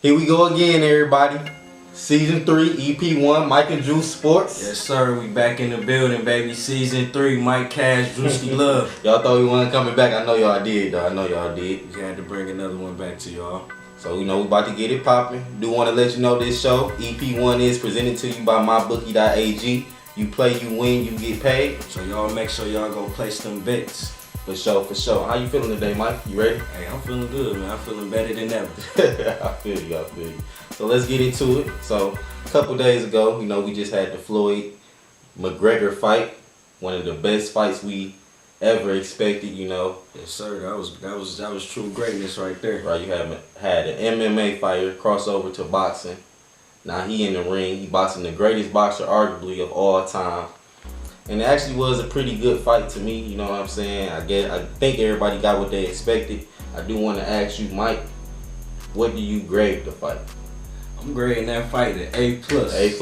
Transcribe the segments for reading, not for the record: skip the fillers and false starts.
Here we go again, everybody. Season 3, EP1, Mike and Juice Sports. Yes, sir. We back in the building, baby. Season 3, Mike Cash, Drewski Love. Y'all thought we wasn't coming back. I know y'all did, though. I know y'all did. We had to bring another one back to y'all. So, we about to get it popping. Do want to let you know this show, EP1, is presented to you by mybookie.ag. You play, you win, you get paid. So, y'all make sure y'all go place them bets. For sure, for sure. How you feeling today, Mike? You ready? Hey, I'm feeling good, man. I'm feeling better than ever. I feel you. So let's get into it. So a couple days ago, we just had the Floyd McGregor fight. One of the best fights we ever expected, Yes, sir. That was true greatness right there. Right, you had an MMA fighter cross over to boxing. Now he in the ring. He boxing the greatest boxer arguably of all time. And it actually was a pretty good fight to me, you know what I'm saying? I think everybody got what they expected. I do want to ask you, Mike, what do you grade the fight? I'm grading that fight an A+. A+,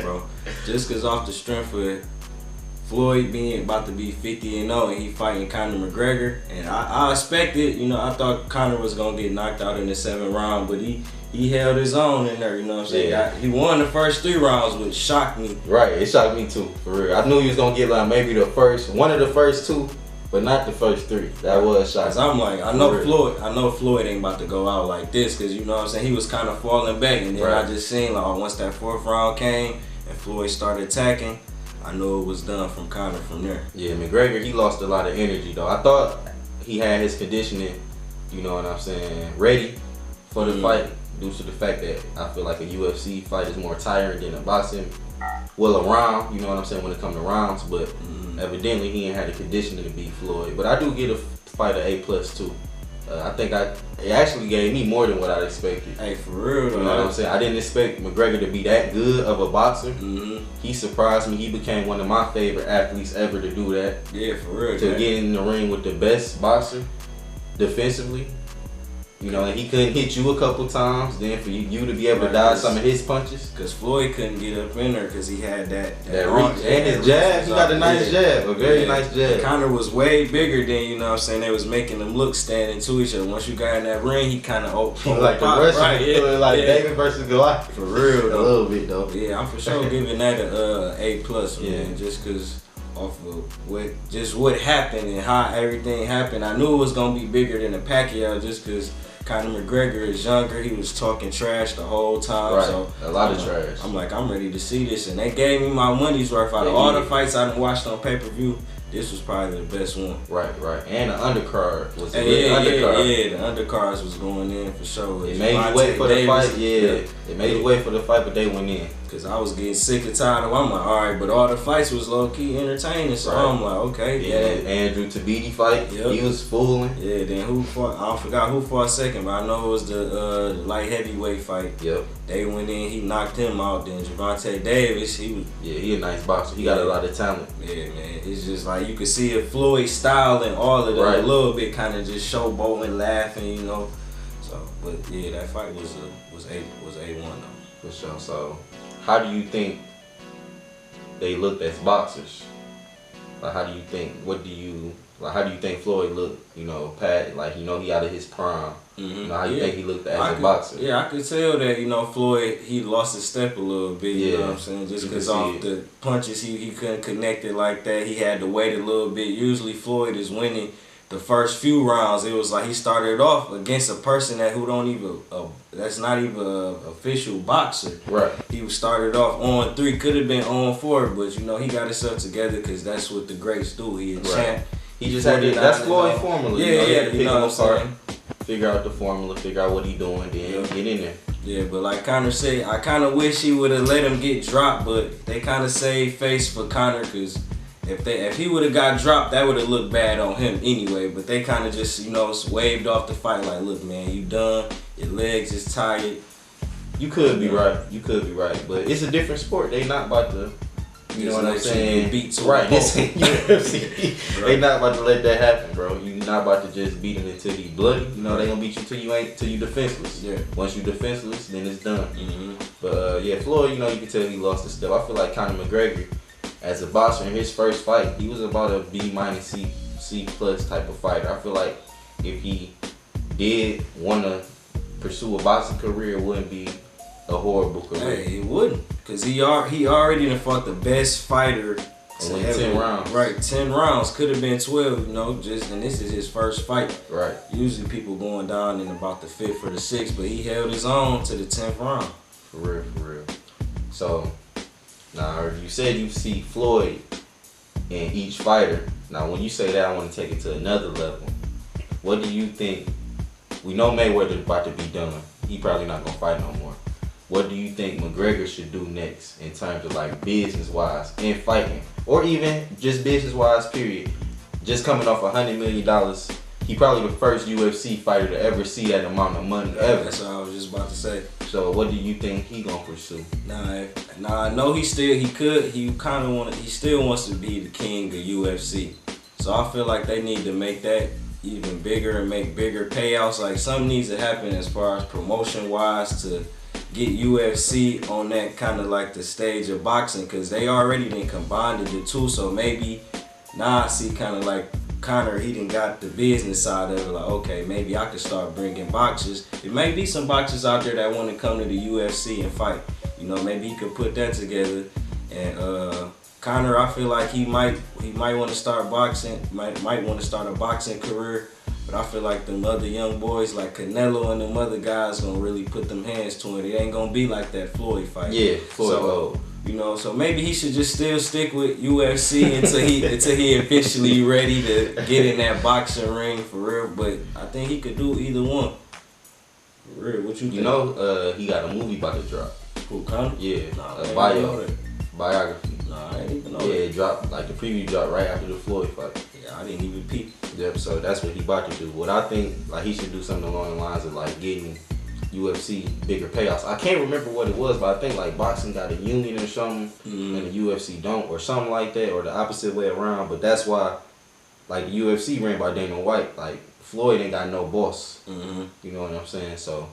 bro. Just because off the strength of Floyd being about to be 50-0 and he fighting Conor McGregor. And I expected, I thought Conor was going to get knocked out in the 7th round, but he held his own in there, you know what I'm saying? Yeah. He won the first 3 rounds, which shocked me. Right, it shocked me too, for real. I knew he was going to get like maybe one of the first 2, but not the first 3. That was shocking. Cause I'm like, I know Floyd ain't about to go out like this, because you know what I'm saying? He was kind of falling back, and then right. I just seen like once that 4th round came and Floyd started attacking, I knew it was done from Conor from there. Yeah, McGregor, he lost a lot of energy though. I thought he had his conditioning, you know what I'm saying, ready for the fight. Due to the fact that I feel like a UFC fight is more tiring than a boxing. Well, a round, you know what I'm saying, when it comes to rounds, but evidently he ain't had the conditioning to beat Floyd. But I do get a fight of A+ too. I think it actually gave me more than what I expected. Hey, for real though. You know what I'm saying? I didn't expect McGregor to be that good of a boxer. He surprised me. He became one of my favorite athletes ever to do that. Yeah, for real. To get in the ring with the best boxer defensively. And he couldn't hit you a couple times. Then for you to be able to dodge some of his punches. Because Floyd couldn't get up in there because he had that reach. And his jab, he got a nice jab, a very nice jab. Conor was way bigger than, you know what I'm saying, they was making them look standing to each other. Once you got in that ring, he kind of like the Russian, right? Like David versus Goliath. For real though. A little bit though. Yeah, I'm for sure giving that a A+, man, just because off of what happened and how everything happened. I knew it was going to be bigger than the Pacquiao just because Conor McGregor is younger. He was talking trash the whole time. Right. So a lot of trash. I'm like, I'm ready to see this. And they gave me my money's worth. Out of all the fights I done watched on pay-per-view, this was probably the best one. Right. And the undercard was the undercard. The undercards was going in for sure. It made you wait for the fight. Yeah. It made you wait for the fight, but they went in. Because I was getting sick and tired of it. I'm like, alright, but all the fights was low-key entertaining. So I'm like, okay. Yeah, Andrew Tabiti fight. Yep. He was fooling. Yeah, then who fought? I forgot who fought second, but I know it was the light heavyweight fight. Yep. They went in, he knocked him out. Then Gervonta Davis, he a nice boxer. He got a lot of talent. Yeah, man. It's just like you could see a Floyd style and all of that a little bit, kind of just showboating, laughing, So, but yeah, that fight was A1 though. For sure. So, how do you think they looked as boxers? Like, how do you think Floyd looked? Pat, he out of his prime. How you think he looked as a boxer? Yeah, I could tell that, Floyd, he lost his step a little bit, you know what I'm saying? Just because off the punches, he couldn't connect it like that. He had to wait a little bit. Usually Floyd is winning the first few rounds. It was like he started off against a person that's not even an official boxer. Right. He started off on 3, could have been on 4, but he got himself together because that's what the greats do. He a champ. He just had that's Floyd formula. Yeah, he had to pick him apart, figure out the formula, figure out what he doing, then get in there. Yeah, but like Conor said, I kind of wish he would have let him get dropped, but they kind of saved face for Conor because if he would have got dropped, that would have looked bad on him anyway. But they kind of just, waved off the fight like, look, man, you done. Your legs is tired. You could be right. But it's a different sport. They not about to, you know what I'm saying? Beat to right. This ain't UFC. They not about to let that happen, bro. You not about to just beat him until he bloody. They gonna beat you till you defenseless. Yeah. Once you defenseless, then it's done. But Floyd, you can tell he lost his step. I feel like Conor McGregor, as a boxer in his first fight, he was about a B-, C+ type of fighter. I feel like if he did want to pursue a boxing career wouldn't be a horrible career. Hey, it wouldn't, cause he already done fought the best fighter. And went 10 rounds. Right, 10 rounds. Could have been 12, you know, and this is his first fight. Right. Usually people going down in about the 5th or the 6th, but he held his own to the 10th round. For real. So, now you said you see Floyd in each fighter. Now, when you say that, I want to take it to another level. What do you think? We know Mayweather about to be done. He probably not going to fight no more. What do you think McGregor should do next in terms of like business-wise and fighting? Or even just business-wise, period. Just coming off $100 million. He probably the first UFC fighter to ever see that amount of money ever. That's what I was just about to say. So what do you think he gonna pursue? Nah, I know he still wants to be the king of UFC. So I feel like they need to make that even bigger and make bigger payouts. Like something needs to happen as far as promotion-wise to get UFC on that kind of like the stage of boxing, because they already done combined the two. So maybe now I see kind of like Conor, he done got the business side of it. Like, okay, maybe I could start bringing boxers. There may be some boxers out there that want to come to the UFC and fight. You know, maybe he could put that together. And Conor, I feel like he might want to start boxing. Might want to start a boxing career. But I feel like them other young boys like Canelo and them other guys gonna really put them hands to it. It ain't gonna be like that Floyd fight. Yeah, Floyd. So, you know, so maybe he should just still stick with UFC until he officially ready to get in that boxing ring for real. But I think he could do either one. For real, what you think? You know, he got a movie about to drop. Who, Conor? Yeah, Nah, a biography. Nah, I didn't even know Yeah, that. it dropped, like the preview dropped right after the Floyd fight. Yeah, I didn't even peep. Yep, so that's what he about to do. What I think, like he should do something along the lines of like getting UFC bigger payouts. I can't remember what it was, but I think like boxing got a union or something, and the UFC don't, or something like that, or the opposite way around. But that's why, like the UFC ran by Dana White. Like Floyd ain't got no boss. You know what I'm saying? So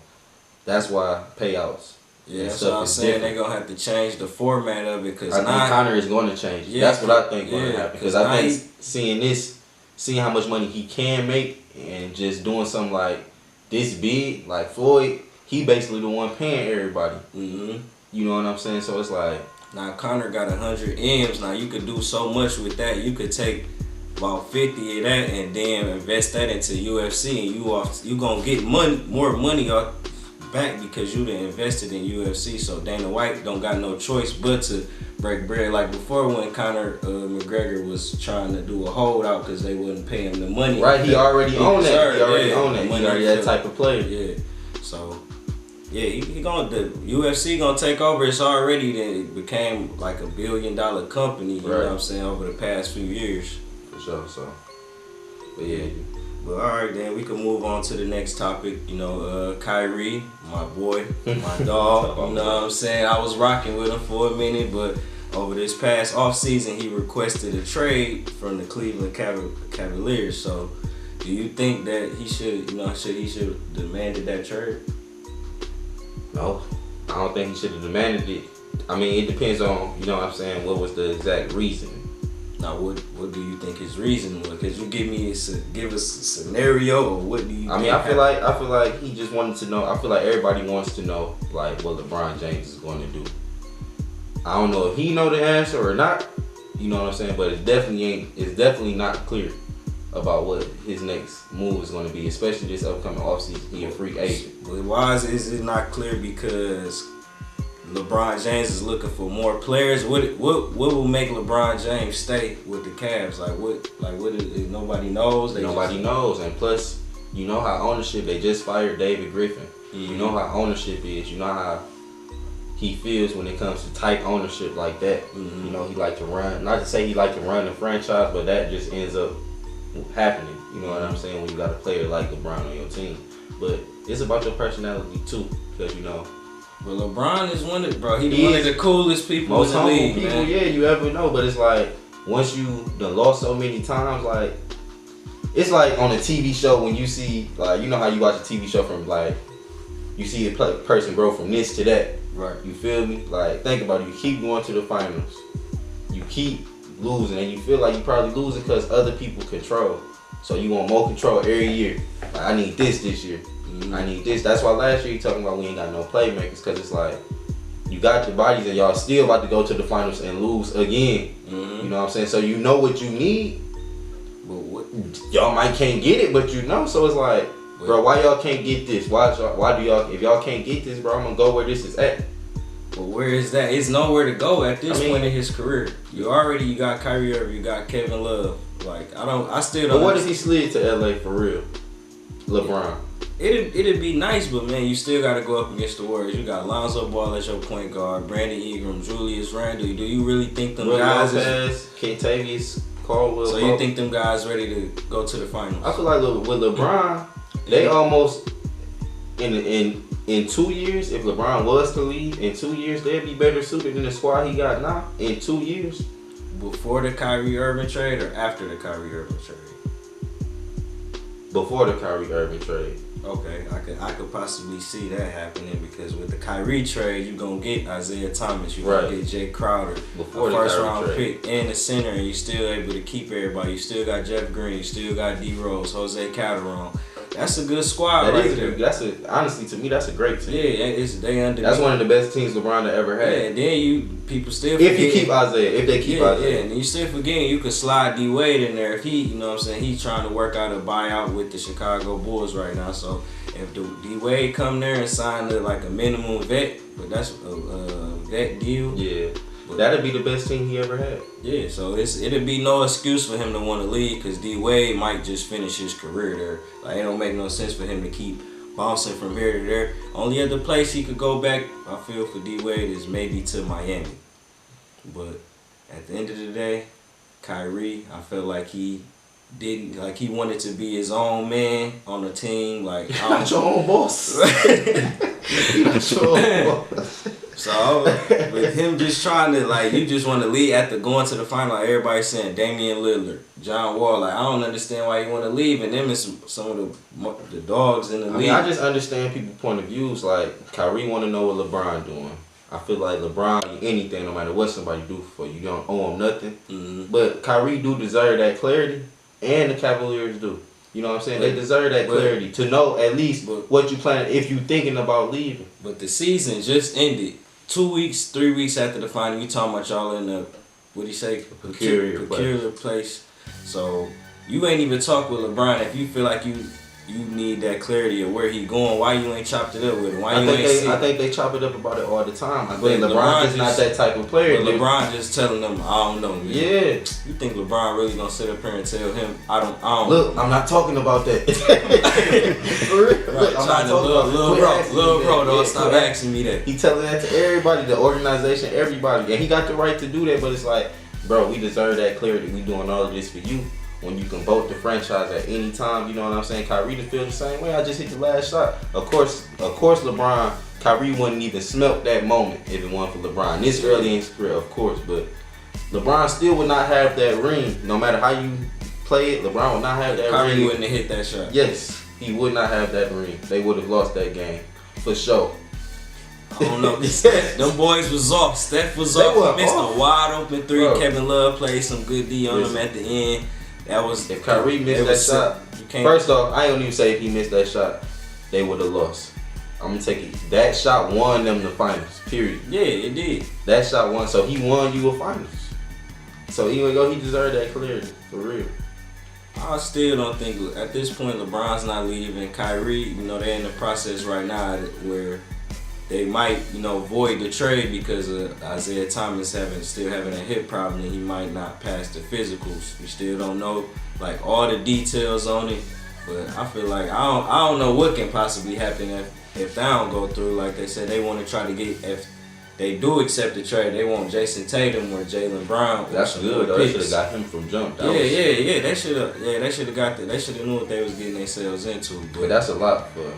that's why payouts. Yeah, that's what I'm saying. They're going to have to change the format of it. Cause I think Conor is going to change. Yeah, that's what I think going to happen. Because I think seeing how much money he can make and just doing something like this big, like Floyd, he basically the one paying everybody. You know what I'm saying? So it's like... Now, Conor got 100 M's. Now, you could do so much with that. You could take about 50 of that and then invest that into UFC. And you going to get more money off back because you done invested in UFC. So Dana White don't got no choice but to break bread. Like before when Conor McGregor was trying to do a holdout because they wouldn't pay him the money. Right, he already owned that. He already owned that. He already that type of player. Yeah. So yeah, he gonna the UFC gonna take over. It's already it became like $1 billion company. You know what I'm saying, over the past few years. For sure. So, but yeah. But all right, then we can move on to the next topic. You know, Kyrie, my boy, my dog. You know what I'm saying? I was rocking with him for a minute, but over this past offseason, he requested a trade from the Cleveland Cavaliers. So, do you think that he should demanded that trade? No, I don't think he should have demanded it. I mean, it depends on, you know what I'm saying, what was the exact reason. Now, what do you think his reason was? Could you give us a scenario, or what do you? I mean, I feel like he just wanted to know. I feel like everybody wants to know, like, what LeBron James is going to do. I don't know if he know the answer or not. You know what I'm saying? But it's definitely not clear about what his next move is going to be, especially this upcoming offseason. He a free agent. But why is it not clear? Because LeBron James is looking for more players. What will make LeBron James stay with the Cavs? What is nobody knows. Nobody knows, and plus, you know how ownership. They just fired David Griffin. You know how ownership is. You know how he feels when it comes to tight ownership like that. You know, he like to run. Not to say he like to run the franchise, but that just ends up happening. You know what I'm saying? When you got a player like LeBron on your team, but it's about your personality too, because you know. Well, LeBron is one of the coolest people in the league, people, man. Yeah, you ever know. But it's like, once you done lost so many times, like, it's like on a TV show when you see, like, you know how you watch a TV show from, like, you see a person grow from this to that. Right. You feel me? Like, think about it. You keep going to the finals. You keep losing, and you feel like you probably losing because other people control. So you want more control every year. Like, I need this year. I need this. That's why last year you talking about we ain't got no playmakers, because it's like you got the bodies and y'all still about to go to the finals and lose again. You know what I'm saying? So you know what you need, but y'all might can't get it, but you know. So it's like, bro, why y'all can't get this? Why do y'all? If y'all can't get this, bro, I'm gonna go where this is at. But where is that? It's nowhere to go at this point in his career. You got Kyrie Irving, you got Kevin Love. Like I still don't. But what if he slid to LA for real? LeBron. It'd be nice, but man, you still gotta go up against the Warriors. You got Lonzo Ball as your point guard, Brandon Ingram, Julius Randle. Do you really think them guys Lopez, Kentavious Caldwell? So you think them guys ready to go to the finals? I feel like with LeBron, they almost in 2 years, if LeBron was to leave, in 2 years they'd be better suited than the squad he got now. In 2 years. Before the Kyrie Irving trade or after the Kyrie Irving trade? Before the Kyrie Irving trade. Okay, I could possibly see that happening, because with the Kyrie trade, you're gonna get Isaiah Thomas, you're gonna get Jay Crowder, before a first round pick, and a center, and you're still able to keep everybody. You still got Jeff Green, you still got D Rose, Jose Calderon. That's a good squad Honestly, to me, that's a great team. Yeah, they under. That's one of the best teams LeBron ever had. Yeah, and then people still forget. If they keep Isaiah. Yeah, and you still forgetting you could slide D Wade in there if he, you know what I'm saying, he's trying to work out a buyout with the Chicago Bulls right now. So if the D Wade come there and sign like a minimum vet, but that's a vet deal. Yeah. That'd be the best team he ever had. Yeah, so it'd be no excuse for him to want to leave, because D Wade might just finish his career there. Like, it don't make no sense for him to keep bouncing from here to there. Only other place he could go back, I feel, for D Wade is maybe to Miami. But at the end of the day, Kyrie, I feel like he wanted to be his own man on the team. Like, not your own boss. Not your own boss. So with him just trying to, like, you just want to leave after going to the final. Like, everybody's saying Damian Lillard, John Wall. Like, I don't understand why you want to leave. And them is some of the dogs in the league. I just understand people's point of views. Like, Kyrie want to know what LeBron doing. I feel like LeBron, anything, no matter what somebody do for you, you don't owe him nothing. But Kyrie do deserve that clarity, and the Cavaliers do. You know what I'm saying? They deserve that clarity to know at least what you plan if you thinking about leaving. But the season just ended. 2 weeks, 3 weeks after the final, we talking about y'all in the, what do you say? Peculiar place. So you ain't even talk with LeBron if you feel like you need that clarity of where he going. Why you ain't chopped it up with him? I think they chop it up about it all the time. I think LeBron is not that type of player. But LeBron just telling them, I don't know. Man. Yeah. You think LeBron really gonna sit up here and tell him, I don't Look, I'm not talking about that. For real. Look, I'm not talking about Lil bro, don't stop asking me that. He telling that to everybody, the organization, everybody. And he got the right to do that, but it's like, bro, we deserve that clarity. We doing all of this for you. When you can vote the franchise at any time, you know what I'm saying? Kyrie to feel the same way. I just hit the last shot. Of course, LeBron, Kyrie wouldn't even smelt that moment if it wasn't for LeBron. This early in his career, of course, but LeBron still would not have that ring. No matter how you play it, LeBron would not have that ring. Kyrie wouldn't have hit that shot. Yes, he would not have that ring. They would have lost that game for sure. I don't know. Them boys was off. Steph was off. He missed a wide open three. Bro. Kevin Love played some good D on him at the end. That was if Kyrie missed that shot. First off, I don't even say if he missed that shot, they would have lost. I'm gonna take it. That shot won them the finals. Period. Yeah, it did. That shot won, so he won you a finals. So he deserved that clarity for real. I still don't think at this point LeBron's not leaving. Kyrie, they're in the process right now where they might, void the trade because of Isaiah Thomas still having a hip problem and he might not pass the physicals. We still don't know like all the details on it, but I feel like I don't know what can possibly happen if they don't go through. Like they said, they want to try to get, if they do accept the trade, they want Jason Tatum or Jaylen Brown. That's good. They should have got him from jump. Yeah. They should have got that. They should have knew what they was getting themselves into. But that's a lot for.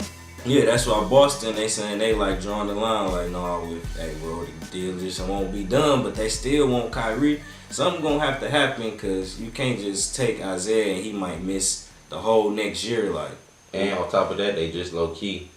Yeah, that's why Boston, they saying they like drawing the line, like, no, the deal just won't be done, but they still want Kyrie. Something gonna have to happen because you can't just take Isaiah and he might miss the whole next year, like. And on top of that, they just low key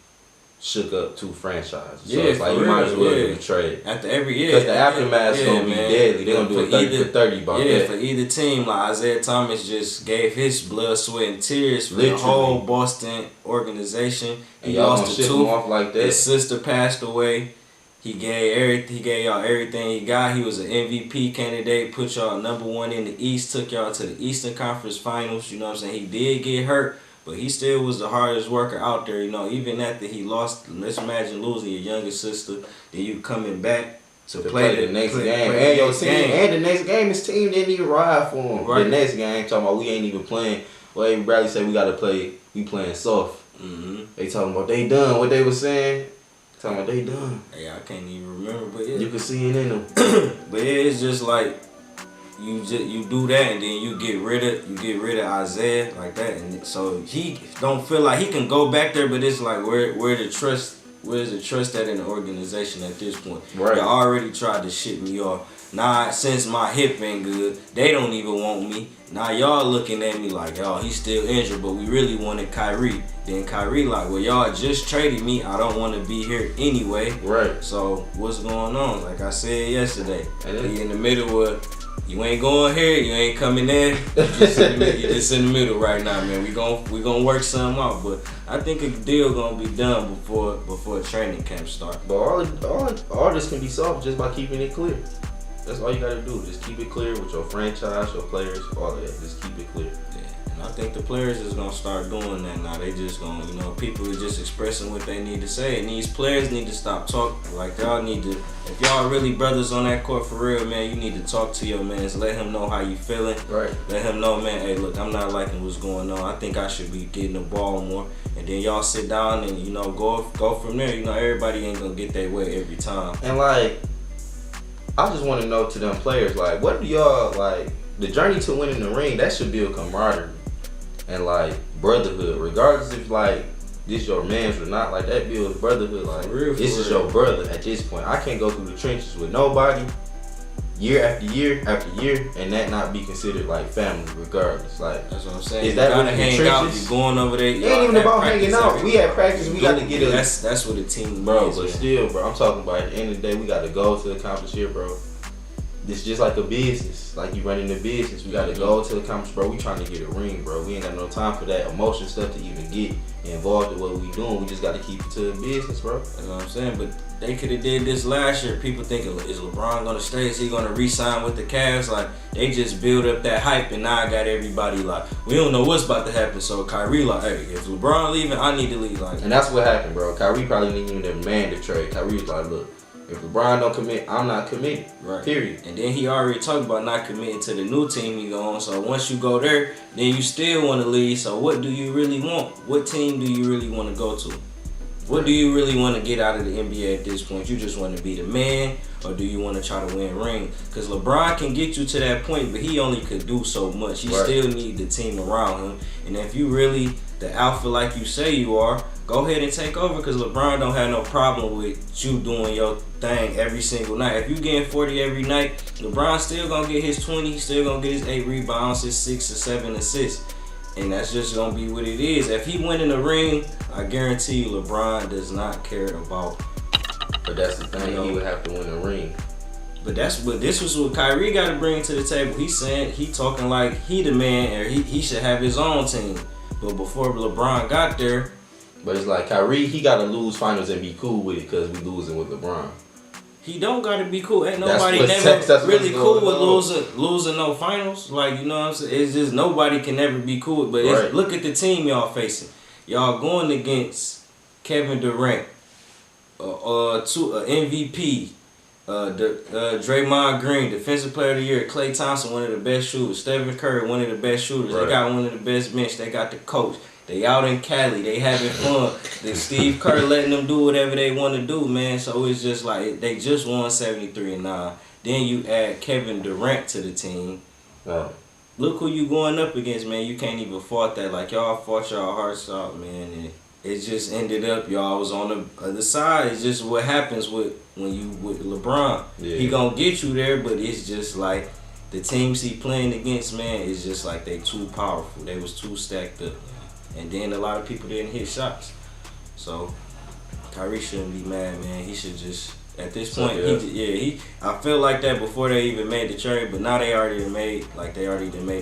shook up two franchises. So Yeah, it's like you might as well do the trade. After every year. Because the aftermath's going to be deadly. They're going to do a 30 for 30 about that. For either team, like Isaiah Thomas just gave his blood, sweat, and tears for the whole Boston organization. And y'all lost the tooth. Off like that. His sister passed away. He gave y'all everything he got. He was an MVP candidate, put y'all #1 in the East, took y'all to the Eastern Conference Finals. You know what I'm saying? He did get hurt, but he still was the hardest worker out there. You know, even after he lost, let's imagine losing your younger sister, then you coming back to play the next game. And your team, and the next game, his team didn't even ride for him. Right. The next game, talking about we ain't even playing. Well, Avery Bradley said we got to play, we playing soft. Mm-hmm. They talking about they done, what they was saying. Talking about they done. Yeah, I can't even remember, but yeah. You can see it in them. But yeah, it's just like you do that and then you get rid of Isaiah like that, and so he don't feel like he can go back there. But it's like where's the trust at in the organization at this point? Right. They already tried to ship me off. Nah, since my hip ain't good, they don't even want me. Now y'all looking at me like, y'all, he's still injured, but we really wanted Kyrie. Then Kyrie like, well, y'all just traded me. I don't want to be here anyway. Right. So what's going on? Like I said yesterday, he in the middle of, you ain't going here, you ain't coming there. You just in the middle right now, man. We gonna work something out, but I think a deal gonna be done before training camp start. But all this can be solved just by keeping it clear. That's all you gotta do. Just keep it clear with your franchise, your players, all of that. Just keep it clear. Yeah, and I think the players is gonna start doing that now. They just gonna, people are just expressing what they need to say, and these players need to stop talking. Like y'all need to, if y'all really brothers on that court for real, man, you need to talk to your mans. Let him know how you feeling. Right. Let him know, man. Hey, look, I'm not liking what's going on. I think I should be getting the ball more. And then y'all sit down and go from there. Everybody ain't gonna get their way every time. And like, I just want to know to them players, like, what do y'all, like, the journey to winning the ring, that should build camaraderie and, like, brotherhood. Regardless if, like, this your man's or not, like, that builds brotherhood. Like, this is your brother at this point. I can't go through the trenches with nobody year after year after year and that not be considered, like, family regardless. Like, that's what I'm saying. Is that really hang out? You going over there? It ain't even about hanging out. We at practice. We got to get a. That's what the team bro. is, But man. still, bro, I'm talking about at the end of the day, we got to go to accomplish here, bro. It's just like a business. Like you running a business. We got to go to accomplish, bro. We trying to get a ring, bro. We ain't got no time for that emotion stuff to even get involved in what we doing. We just got to keep it to the business, bro. That's what I'm saying. But they could have did this last year. People thinking, is LeBron gonna stay? Is he gonna re-sign with the Cavs? Like they just build up that hype, and now I got everybody like, we don't know what's about to happen. So Kyrie like, hey, if LeBron leaving, I need to leave. Like, and that's what happened, bro. Kyrie probably didn't even demand the trade. Kyrie was like, look, if LeBron don't commit, I'm not committed. Right. Period. And then he already talked about not committing to the new team he go on. So once you go there, then you still want to leave. So what do you really want? What team do you really want to go to? What do you really want to get out of the NBA at this point? You just want to be the man, or do you want to try to win a ring? Because LeBron can get you to that point, but he only could do so much. You still need the team around him. And if you really the alpha like you say you are, go ahead and take over, because LeBron don't have no problem with you doing your thing every single night. If you getting 40 every night, LeBron still going to get his 20. He's still going to get his 8 rebounds, his 6 or 7 assists. And that's just going to be what it is. If he win in the ring, I guarantee you LeBron does not care about. But that's the thing, he would have to win a ring. But this was what Kyrie got to bring to the table. He's saying, he talking like he the man, or he should have his own team. But before LeBron got there. But it's like Kyrie, he got to lose finals and be cool with it because we losing with LeBron. He don't got to be cool. Ain't nobody never really cool with losing no finals. Like, you know what I'm saying? It's just nobody can ever be cool. But right. Look at the team y'all facing. Y'all going against Kevin Durant, MVP, Draymond Green, Defensive Player of the Year, Klay Thompson, one of the best shooters, Stephen Curry, one of the best shooters. Right. They got one of the best bench. They got the coach. They out in Cali. They having fun. Then Steve Kerr letting them do whatever they want to do, man. So it's just like they just won 73-9. Then you add Kevin Durant to the team. Oh. Look who you going up against, man. You can't even fought that. Like, y'all fought y'all hearts out, man. And it just ended up y'all was on the other side. It's just what happens with LeBron. Yeah. He gonna get you there, but it's just like the teams he playing against, man, it's just like they too powerful. They was too stacked up. And then a lot of people didn't hit shots. So Kyrie shouldn't be mad, man. He should just, at this point, I felt like that before they even made the trade, but now they already made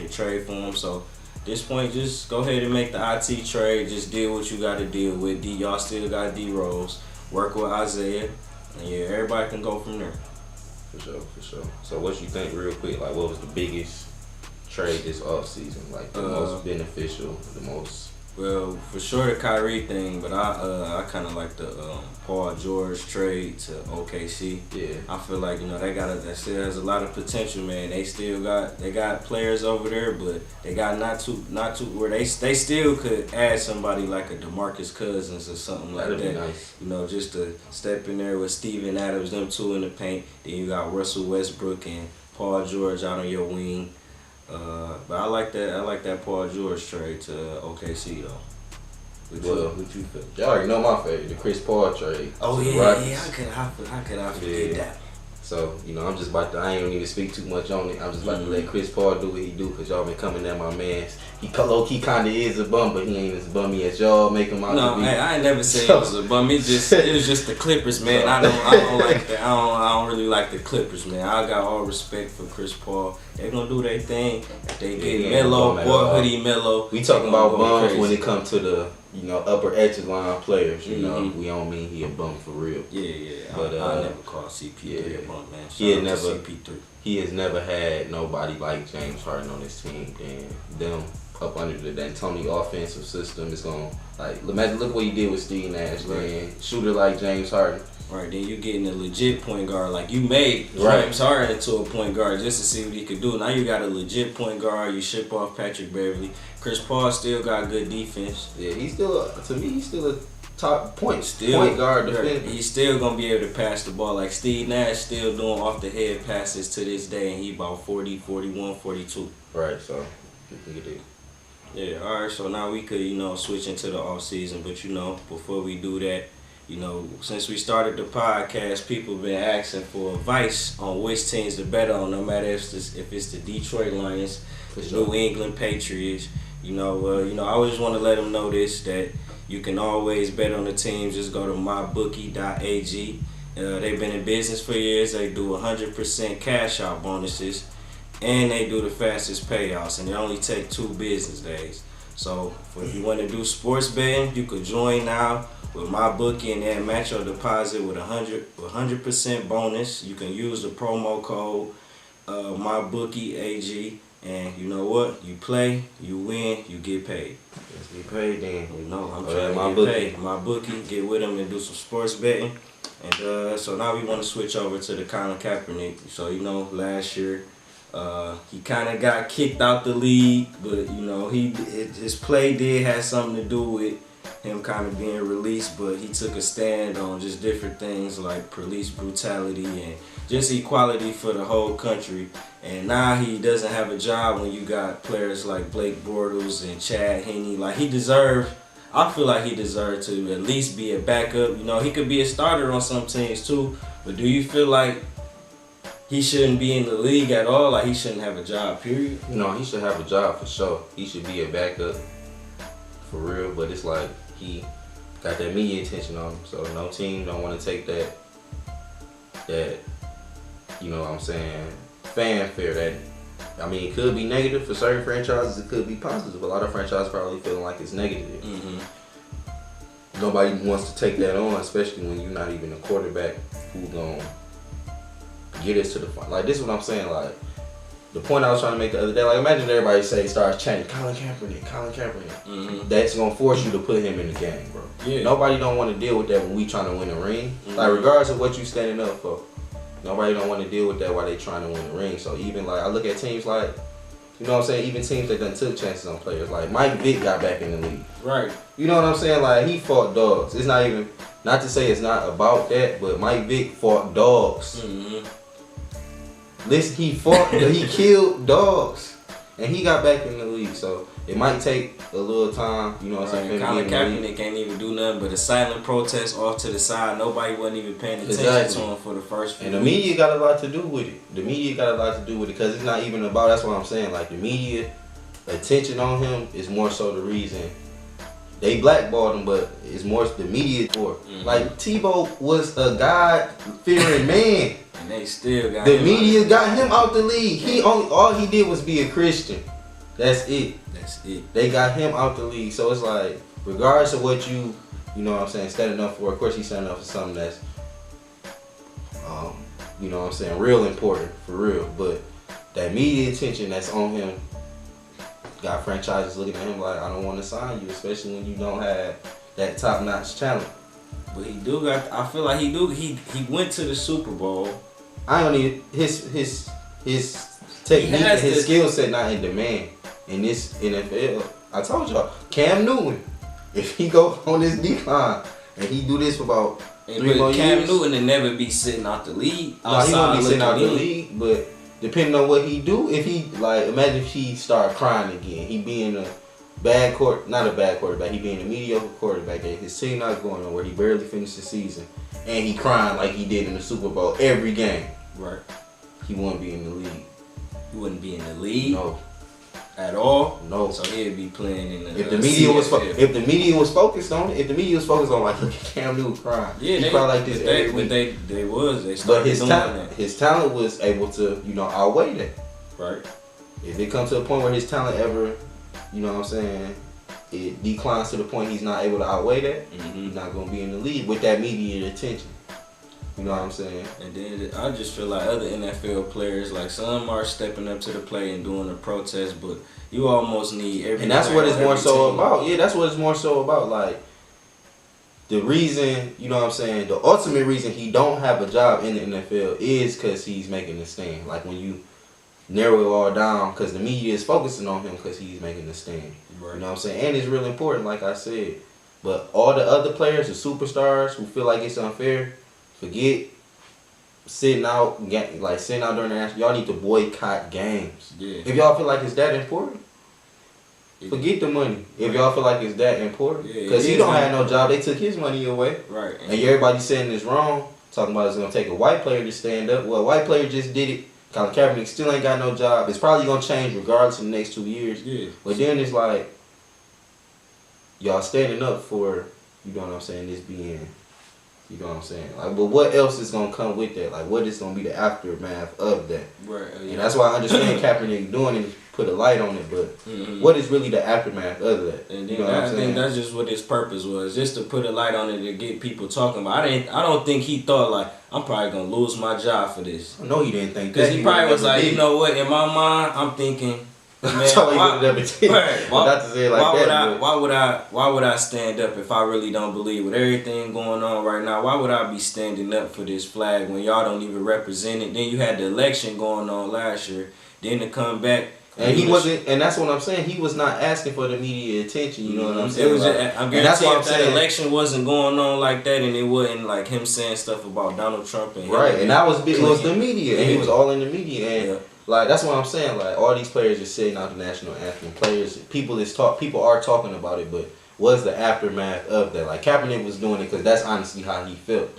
a trade for him. So at this point, just go ahead and make the IT trade. Just deal what you got to deal with. Y'all still got D Rose. Work with Isaiah, and yeah, everybody can go from there. For sure. So what you think, real quick? Like, what was the biggest trade this offseason? Like the most beneficial, the most. Well, for sure the Kyrie thing, but I kind of like the Paul George trade to OKC. Yeah. I feel like that still has a lot of potential, man. They got players over there, but they got not too where they still could add somebody like a DeMarcus Cousins or something like That'd that. Be nice. Just to step in there with Steven Adams, them two in the paint. Then you got Russell Westbrook and Paul George out on your wing. But I like that Paul George trade to OKC though. What you feel? Y'all already know my favorite, the Chris Paul trade. Oh yeah. How could I forget that? So, I'm just about to, I ain't gonna even speak too much on it. I'm just about to let Chris Paul do what he do, because y'all been coming at my man. He low-key kind of is a bum, but he ain't as bummy as y'all make him out to be. No, I ain't never said he was a bum. It was just the Clippers, man. I don't like that. I don't really like the Clippers, man. I got all respect for Chris Paul. They gonna do their thing. If they get Melo, boy, Melo. We talking about bums when it comes to the upper echelon players. We don't mean he a bum for real. Yeah. But I never call CP3 a bum, man. He has never had nobody like James Harden on his team, and them up under the D'Antoni offensive system is gonna look what he did with Steve Nash, man. Shooter like James Harden. Right, then you getting a legit point guard. Like, you made James Harden into a point guard just to see what he could do. Now you got a legit point guard. You ship off Patrick Beverly. Chris Paul still got good defense. Yeah, he's still a top point guard defender. He's still gonna be able to pass the ball. Like, Steve Nash still doing off the head passes to this day, and he about 40, 41, 42. Right, so you can do. Yeah, all right. So now we could switch into the off season, but before we do that. Since we started the podcast, people have been asking for advice on which teams to bet on, no matter if it's the Detroit Lions, the New England Patriots. I always want to let them know that you can always bet on the teams. Just go to mybookie.ag. They've been in business for years. They do 100% cash out bonuses, and they do the fastest payouts, and they only take 2 business days. So if you want to do sports betting, you could join now with MyBookie and then match your deposit with 100% bonus. You can use the promo code MyBookieAG, and you know what? You play, you win, you get paid. Let's get paid then. I'm trying to get paid. MyBookie, get with them and do some sports betting. And so now we want to switch over to the Colin Kaepernick. So last year he kind of got kicked out the league, but his play did have something to do with him kind of being released, but he took a stand on just different things like police brutality and just equality for the whole country. And now he doesn't have a job when you got players like Blake Bortles and Chad Henne. I feel like he deserved to at least be a backup. He could be a starter on some teams too, but do you feel like he shouldn't be in the league at all? Like, he shouldn't have a job, period? No, he should have a job for sure. He should be a backup for real, but it's like he got that media attention on him, so no team don't want to take that fanfare. It could be negative for certain franchises, it could be positive. A lot of franchises probably feeling like it's negative. Nobody wants to take that on, especially when you're not even a quarterback who's gonna get us to the final. Like, this is what I'm saying. Like, the point I was trying to make the other day, like, imagine everybody starts chanting Colin Kaepernick. That's gonna force you to put him in the game, bro. Yeah. Nobody don't want to deal with that when we trying to win a ring. Like, regardless of what you standing up for, nobody don't want to deal with that while they trying to win a ring. So even like, I look at teams like, even teams that done took chances on players. Like, Mike Vick got back in the league. Right. You know what I'm saying? Like, he fought dogs. It's not even, not to say it's not about that, but Mike Vick fought dogs. Listen, he killed dogs, and he got back in the league. So it might take a little time, what I'm saying. Colin Kaepernick can't even do nothing but a silent protest off to the side. Nobody wasn't even paying attention to him for the first few weeks. The media got a lot to do with it. Because it's not even about. That's what I'm saying. Like, the media attention on him is more so the reason they blackballed him, but it's more the media for. Like Tebow was a God-fearing man. And they still got the media got him out the league. All he did was be a Christian. That's it. They got him out the league. So it's like, regardless of what you know what I'm saying, standing up for. Of course, he's standing up for something that's, you know what I'm saying, real important for real. But that media attention that's on him got franchises looking at him like, I don't want to sign you, especially when you don't have that top-notch talent. But he do got. I feel like he do. He went to the Super Bowl. I don't need his technique and his skill set not in demand in this NFL. I told y'all, Cam Newton, if he go on this decline and he do this for about 3 more years, Cam Newton will never be sitting out the league. No, he won't be sitting out the league, but depending on what he do, if he, like, imagine if he start crying again, he being a bad not a bad quarterback, he being a mediocre quarterback, that his team not going nowhere, he barely finished the season, and he crying like he did in the Super Bowl every game. Right. He wouldn't be in the league. He wouldn't be in the league? No. At all? No. So he'd be playing in the if the media was focused on it, if the media was focused on, like, look at Cam Newton crying, yeah, he cried like this every week. They started his talent was able to, you know, outweigh that. Right. If it comes to a point where his talent ever, you know what I'm saying, it declines to the point he's not able to outweigh that, he's not going to be in the league with that media attention. You know what I'm saying? And then I just feel like other NFL players, like some are stepping up to the plate and doing a protest, but you almost need every. And that's what it's more so about. Yeah, that's what it's more so about. Like, the reason, you know what I'm saying, the ultimate reason he don't have a job in the NFL is because he's making a stand. Like, when you narrow it all down, because the media is focusing on him because he's making a stand. Right. You know what I'm saying? And it's really important, like I said. But all the other players, the superstars who feel like it's unfair, forget sitting out during the national. Y'all need to boycott games. Yeah. If y'all feel like it's that important, forget the money. If y'all feel like it's that important, because he don't have no job, they took his money away. Right. And everybody saying it's wrong, talking about it's gonna take a white player to stand up. Well, a white player just did it. Colin Kaepernick still ain't got no job. It's probably gonna change regardless in the next 2 years. Yeah. But then it's like, y'all standing up for, you know what I'm saying, this being, you know what I'm saying? Like, but what else is gonna come with that? Like, what is gonna be the aftermath of that? Right. Yeah. And that's why I understand Kaepernick doing it, put a light on it, but what is really the aftermath of that? And then you know what I'm saying? I think that's just what his purpose was, just to put a light on it to get people talking about. I don't think he thought like, I'm probably gonna lose my job for this. I know he didn't think that. Because he probably was like, you know what? In my mind, I'm thinking, man, why would I stand up if I really don't believe with everything going on right now? Why would I be standing up for this flag when y'all don't even represent it? Then you had the election going on last year. Then to come back. And he wasn't, and that's what I'm saying. He was not asking for the media attention. You know what I'm saying? It was. I'm guaranteeing if that election wasn't going on like that, and it wasn't like him saying stuff about Donald Trump and right. And that was the media, and he was all in the media, and like that's what I'm saying. Like all these players are sitting out the national anthem. People are talking about it, but what's the aftermath of that? Like Kaepernick was doing it because that's honestly how he felt.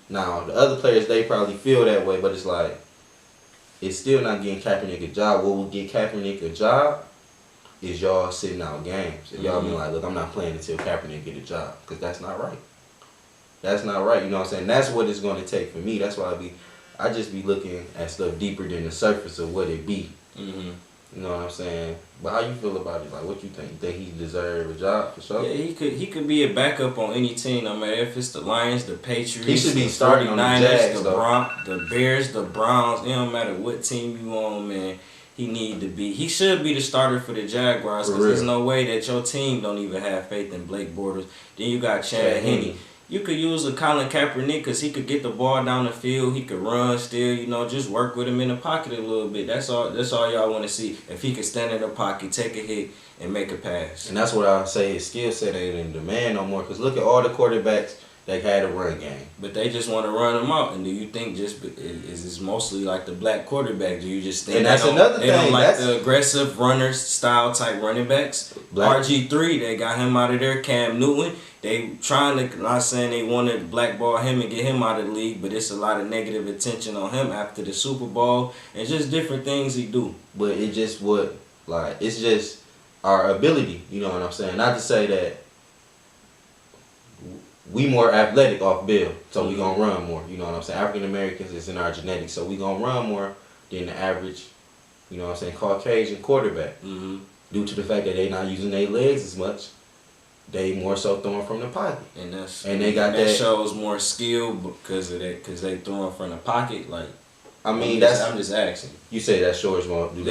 Now the other players, they probably feel that way, but it's like, it's still not getting Kaepernick a job. What will get Kaepernick a job is y'all sitting out games. If y'all be like, look, I'm not playing until Kaepernick get a job. Because that's not right. That's not right. You know what I'm saying? That's what it's going to take for me. That's why I just be looking at stuff deeper than the surface of what it be. You know what I'm saying? But how you feel about it? Like, what you think? You think he deserve a job for sure? Yeah, he could be a backup on any team. No matter if it's the Lions, the Patriots, he should be starting on the Jags, the Bears, the Browns. It don't matter what team you on, man. He should be the starter for the Jaguars because there's no way that your team don't even have faith in Blake Bortles. Then you got Chad Henne. You could use a Colin Kaepernick because he could get the ball down the field. He could run still, you know, just work with him in the pocket a little bit. That's all y'all want to see. If he could stand in the pocket, take a hit, and make a pass. And that's what I say his skill set ain't in demand no more. Because look at all the quarterbacks that had a run game. But they just want to run them out. And do you think is this mostly like the black quarterback? Do you just think and that's another thing. They don't like the aggressive runners style type running backs? RG3, they got him out of there. Cam Newton. They trying to, not saying they want to blackball him and get him out of the league, but it's a lot of negative attention on him after the Super Bowl and just different things he do. But it's just our ability, you know what I'm saying? Not to say that we more athletic off bill, so we gonna run more. You know what I'm saying? African Americans is in our genetics, so we gonna run more than the average, you know what I'm saying, Caucasian quarterback. Due to the fact that they not using their legs as much, they more so throwing from the pocket. And they got that shows more skill because of that, because they throwing from the pocket. Like, I mean, I'm just asking. You say that shows more. Does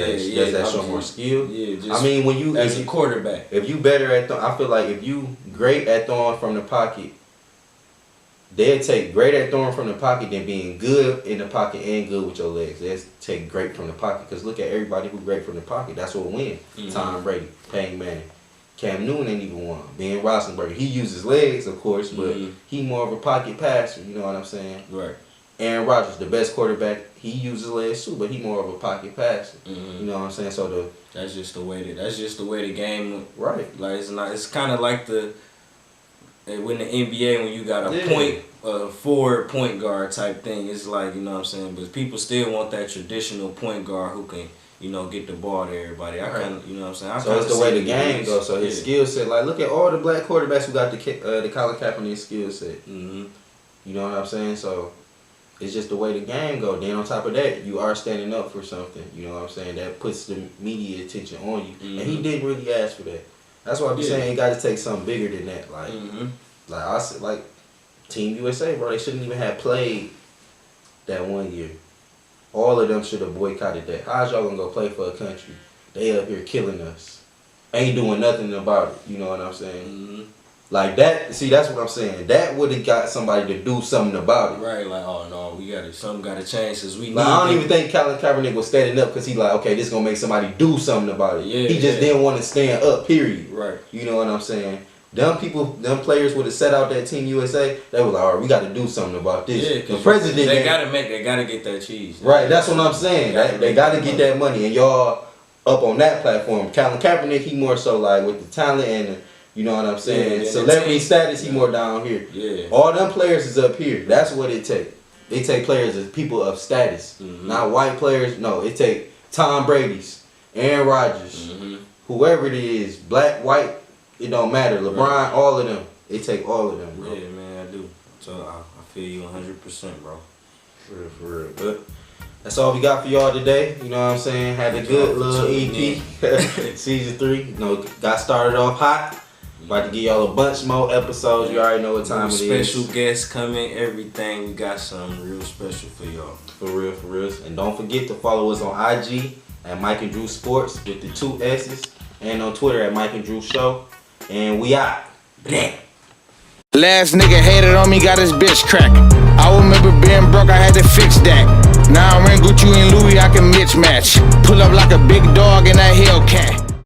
that show more skill? Yeah. Just I mean, when you as a quarterback, if you better at I feel like if you great at throwing from the pocket, they'll take great at throwing from the pocket than being good in the pocket and good with your legs. They'll take great from the pocket, because look at everybody who great from the pocket. That's what win. Tom Brady, Peyton Manning, Cam Newton ain't even won. Ben Roethlisberger, he uses legs, of course, but he more of a pocket passer. You know what I'm saying? Right. Aaron Rodgers, the best quarterback, he uses legs too, but he more of a pocket passer. You know what I'm saying? So that's just the way the game. Right. Like it's kind of like when the NBA, when you got a forward point guard type thing, it's like, you know what I'm saying, but people still want that traditional point guard who can, you know, get the ball to everybody. I kind of, you know what I'm saying. So it's the way the game goes. So his skill set, like look at all the black quarterbacks who got the Colin Kaepernick skill set. You know what I'm saying? So it's just the way the game go. Then on top of that, you are standing up for something. You know what I'm saying? That puts the media attention on you. And he didn't really ask for that. That's why I be saying he got to take something bigger than that. Like, like I said, like Team USA, bro, they shouldn't even have played that 1 year. All of them should have boycotted that. How's y'all gonna go play for a country? They up here killing us. Ain't doing nothing about it. You know what I'm saying? Like that, see, that's what I'm saying. That would have got somebody to do something about it. Right, like, oh no, something got to change, since we need. I don't even think Colin Kaepernick was standing up because he like, okay, this gonna make somebody do something about it. He just didn't want to stand up, period. Right. You know what I'm saying? Them players would have set out that Team USA. They were like, all right, we got to do something about this. Yeah, the president. They gotta get that cheese. Right, that's what I'm saying. They gotta get that money, and y'all up on that platform. Colin Kaepernick, he more so like with the talent and you know what I'm saying? Celebrity status, he more down here. Yeah. All them players is up here. That's what it take. They take players as people of status, not white players. No, it take Tom Brady's, Aaron Rodgers, whoever it is, black, white. It don't matter. LeBron, all of them. They take all of them, bro. Yeah, man, I do. So I feel you 100%, bro. For real. But that's all we got for y'all today. You know what I'm saying? Had a good little EP. Season 3. You know, got started off hot. About to give y'all a bunch more episodes. You already know what time it is. Special guests coming, everything. We got something real special for y'all. For real. And don't forget to follow us on IG at Mike and Drew Sports with the 2 S's. And on Twitter at Mike and Drew Show. And we out. Last nigga hated on me, got his bitch crack. I remember being broke, I had to fix that. Now I'm in Gucci and Louis, I can mismatch. Pull up like a big dog in that Hellcat.